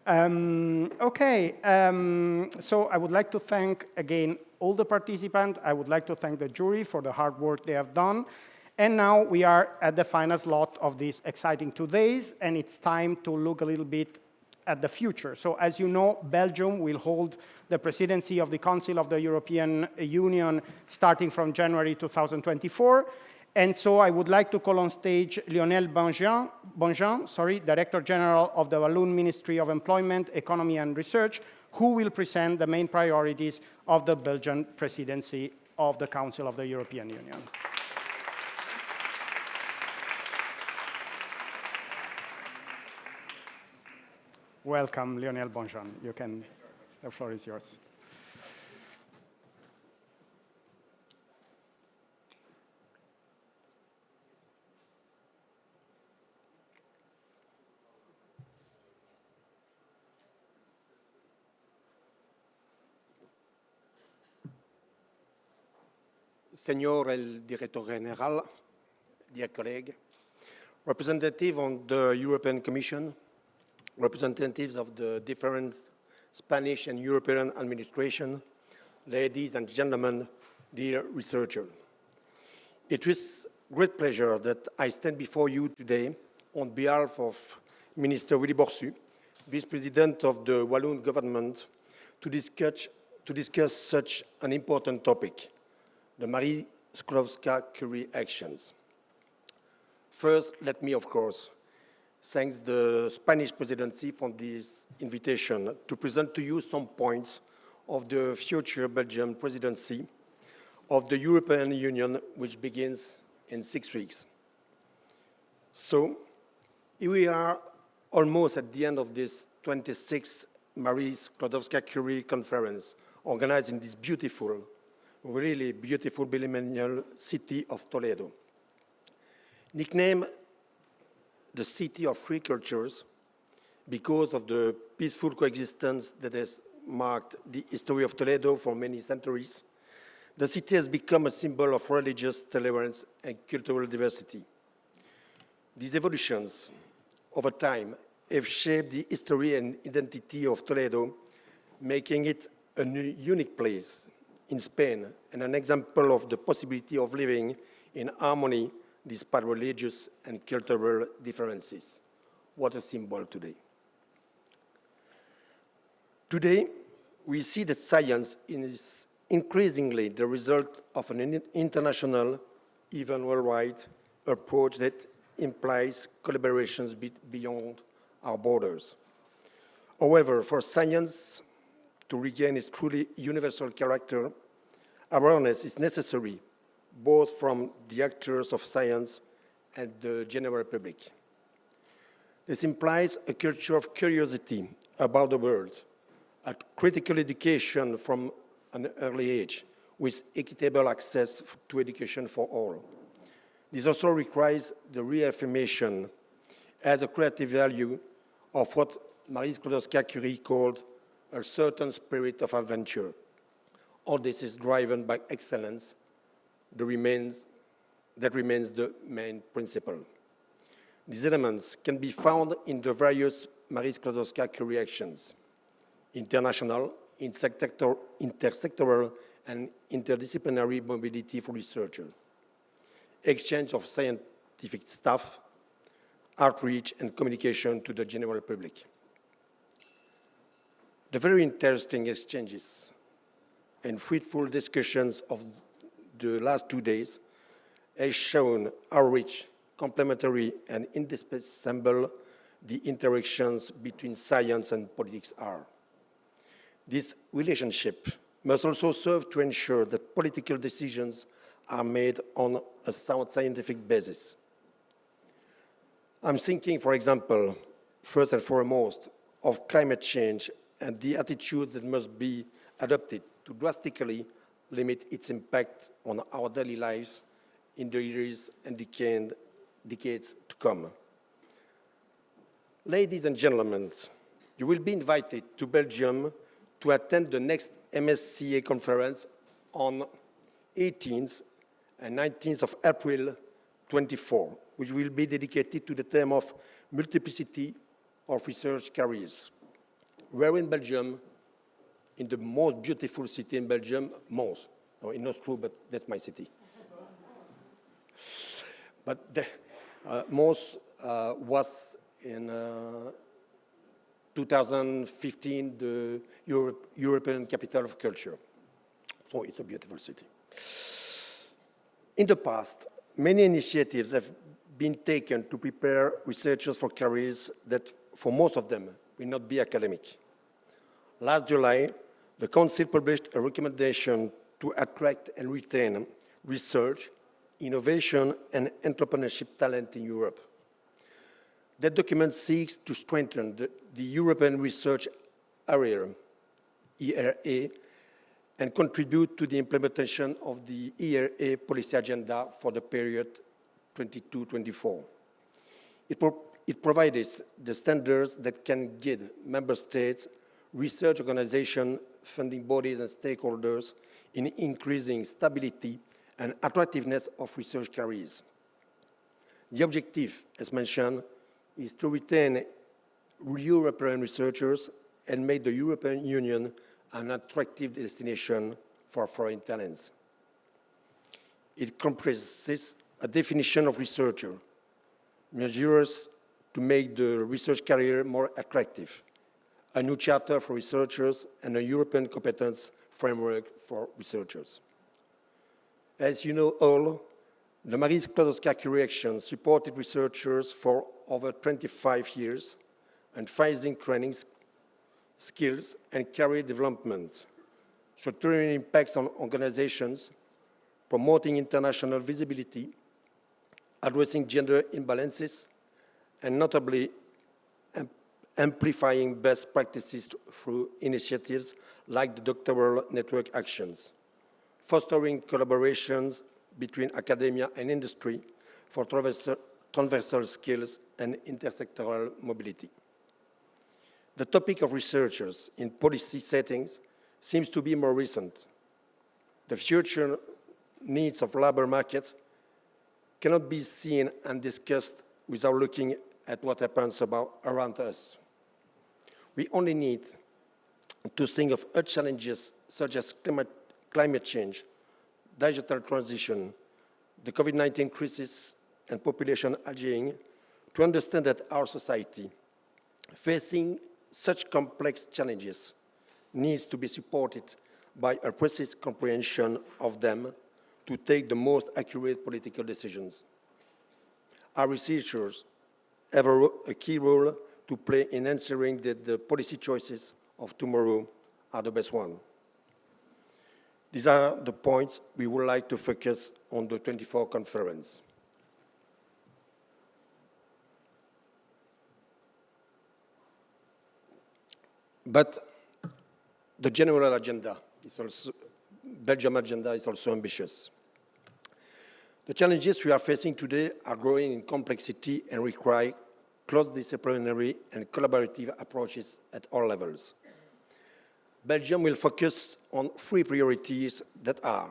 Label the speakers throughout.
Speaker 1: So I would like to thank, again, all the participants. I would like to thank the jury for the hard work they have done. And now we are at the final slot of these exciting 2 days, and it's time to look a little bit at the future. So as you know, Belgium will hold the presidency of the Council of the European Union starting from January 2024. And so I would like to call on stage Lionel Bonjean, Director General of the Walloon Ministry of Employment, Economy and Research, who will present the main priorities of the Belgian presidency of the Council of the European Union. Welcome, Lionel Bonjean. The floor is yours.
Speaker 2: Señor el Director General, dear colleagues, representatives of the European Commission, representatives of the different Spanish and European administration, ladies and gentlemen, dear researchers. It is great pleasure that I stand before you today on behalf of Minister Willy Borsu, Vice President of the Walloon government, to discuss such an important topic, the Marie Skłodowska-Curie actions. First, let me, of course, thank the Spanish presidency for this invitation to present to you some points of the future Belgian presidency of the European Union, which begins in 6 weeks. So, here we are almost at the end of this 26th Marie Skłodowska-Curie conference, organized in this beautiful, really beautiful bilingual city of Toledo. Nicknamed the city of 3 cultures because of the peaceful coexistence that has marked the history of Toledo for many centuries, the city has become a symbol of religious tolerance and cultural diversity. These evolutions over time have shaped the history and identity of Toledo, making it a unique place in Spain and an example of the possibility of living in harmony despite religious and cultural differences. What a symbol today. Today, we see that science is increasingly the result of an international, even worldwide, approach that implies collaborations beyond our borders. However, for science to regain its truly universal character, awareness is necessary, both from the actors of science and the general public. This implies a culture of curiosity about the world, a critical education from an early age, with equitable access to education for all. This also requires the reaffirmation as a creative value of what Marie Skłodowska-Curie called a certain spirit of adventure. All this is driven by excellence that remains the main principle. These elements can be found in the various Marie Skłodowska-Curie actions: international, intersectoral, and interdisciplinary mobility for researchers, exchange of scientific staff, outreach, and communication to the general public. The very interesting exchanges and fruitful discussions of the last 2 days has shown how rich, complementary, and indispensable the interactions between science and politics are. This relationship must also serve to ensure that political decisions are made on a sound scientific basis. I'm thinking, for example, first and foremost, of climate change and the attitudes that must be adopted to drastically limit its impact on our daily lives in the years and decades to come. Ladies and gentlemen, you will be invited to Belgium to attend the next MSCA conference on 18th and 19th of April 24, which will be dedicated to the theme of multiplicity of research careers. Where in Belgium, in the most beautiful city in Belgium, Mons. No, it's not true, but that's my city. But Mons was in 2015 the European Capital of Culture. So it's a beautiful city. In the past, many initiatives have been taken to prepare researchers for careers that, for most of them, will not be academic. Last July, the Council published a recommendation to attract and retain research, innovation, and entrepreneurship talent in Europe. That document seeks to strengthen the European research area, ERA, and contribute to the implementation of the ERA policy agenda for the period 22-24. It provides the standards that can guide member states, research organizations, funding bodies, and stakeholders in increasing stability and attractiveness of research careers. The objective, as mentioned, is to retain European researchers and make the European Union an attractive destination for foreign talents. It comprises a definition of researcher, measures to make the research career more attractive, a new charter for researchers, and a European competence framework for researchers. As you know all, the Marie Skłodowska-Curie Action supported researchers for over 25 years, advising training skills and career development, structuring impacts on organizations, promoting international visibility, addressing gender imbalances, and notably amplifying best practices through initiatives like the doctoral network actions, fostering collaborations between academia and industry for transversal skills and intersectoral mobility. The topic of researchers in policy settings seems to be more recent. The future needs of labor markets cannot be seen and discussed without looking at what happens around us. We only need to think of other challenges such as climate change, digital transition, the COVID-19 crisis, and population aging to understand that our society, facing such complex challenges, needs to be supported by a precise comprehension of them to take the most accurate political decisions. Our researchers have a key role to play in ensuring that the policy choices of tomorrow are the best ones. These are the points we would like to focus on the 24 conference. But the general agenda is also, Belgium agenda is also ambitious. The challenges we are facing today are growing in complexity and require cross-disciplinary and collaborative approaches at all levels. Belgium will focus on three priorities that are,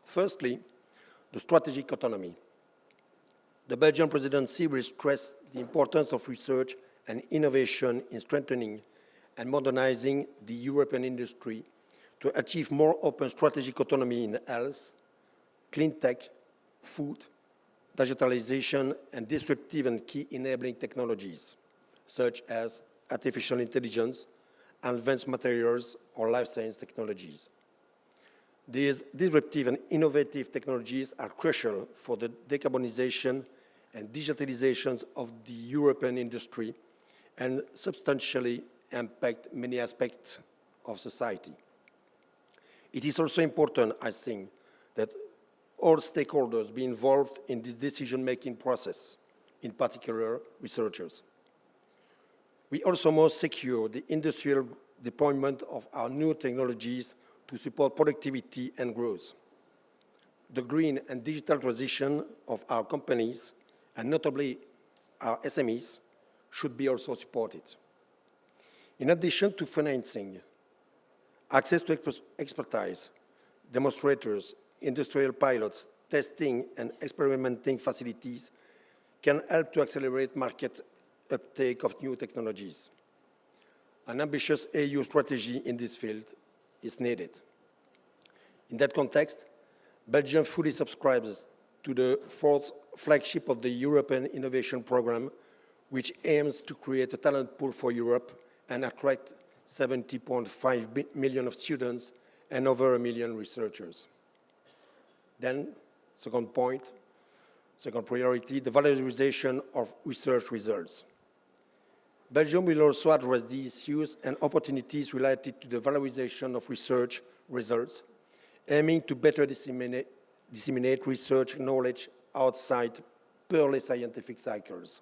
Speaker 2: firstly, the strategic autonomy. The Belgian Presidency will stress the importance of research and innovation in strengthening and modernizing the European industry to achieve more open strategic autonomy in health, clean tech, food, digitalization, and disruptive and key enabling technologies, such as artificial intelligence, advanced materials, or life science technologies. These disruptive and innovative technologies are crucial for the decarbonization and digitalization of the European industry and substantially impact many aspects of society. It is also important, I think, that all stakeholders be involved in this decision-making process, in particular researchers. We also must secure the industrial deployment of our new technologies to support productivity and growth. The green and digital transition of our companies, and notably our SMEs, should be also supported. In addition to financing, access to expertise, demonstrators, industrial pilots, testing and experimenting facilities can help to accelerate market uptake of new technologies. An ambitious EU strategy in this field is needed. In that context, Belgium fully subscribes to the fourth flagship of the European Innovation Programme, which aims to create a talent pool for Europe and attract 70.5 million of students and over 1 million researchers. Then, second point, second priority, the valorization of research results. Belgium will also address the issues and opportunities related to the valorization of research results, aiming to better disseminate research knowledge outside purely scientific cycles.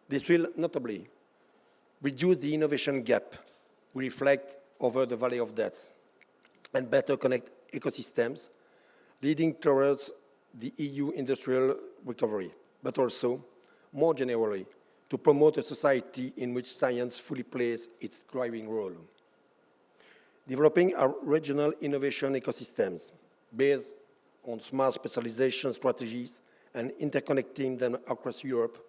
Speaker 2: This will notably reduce the innovation gap we reflect over the Valley of Death and better connect ecosystems, leading towards the EU industrial recovery, but also, more generally, to promote a society in which science fully plays its driving role. Developing our regional innovation ecosystems based on smart specialization strategies and interconnecting them across Europe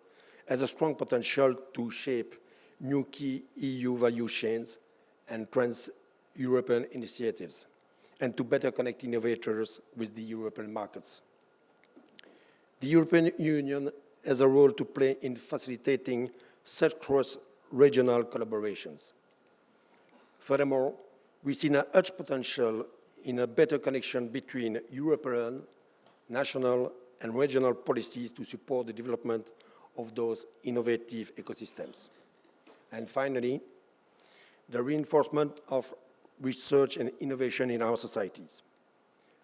Speaker 2: has a strong potential to shape new key EU value chains and trans-European initiatives, and to better connect innovators with the European markets. The European Union has a role to play in facilitating such cross-regional collaborations. Furthermore, we see a huge potential in a better connection between European, national, and regional policies to support the development of those innovative ecosystems. And finally, the reinforcement of research and innovation in our societies.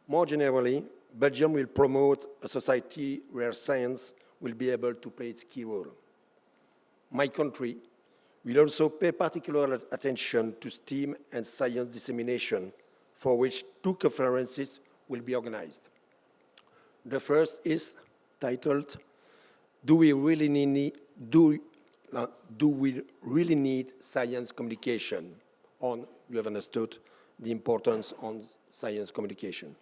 Speaker 2: More generally, Belgium will promote a society where science will be able to play its key role. My country will also pay particular attention to STEAM and science dissemination, for which 2 conferences will be organized. The first is titled, Do we really need science communication? You have understood the importance on science communication.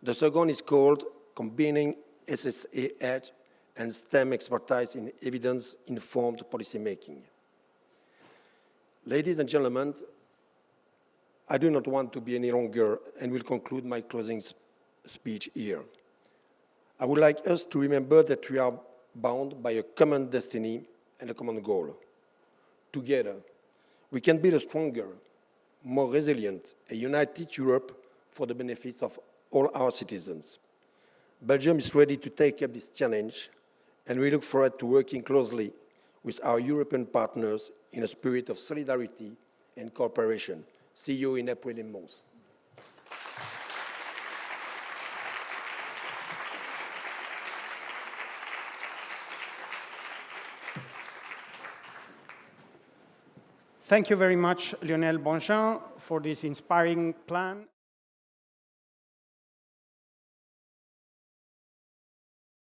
Speaker 2: The second is called Combining SSA Edge and STEM expertise in evidence-informed policymaking. Ladies and gentlemen, I do not want to be any longer and will conclude my closing speech here. I would like us to remember that we are bound by a common destiny and a common goal. Together, we can build a stronger, more resilient, and united Europe for the benefits of all our citizens. Belgium is ready to take up this challenge, and we look forward to working closely with our European partners in a spirit of solidarity and cooperation. See you in April in Mons.
Speaker 1: Thank you very much, Lionel Bonjean, for this inspiring plan.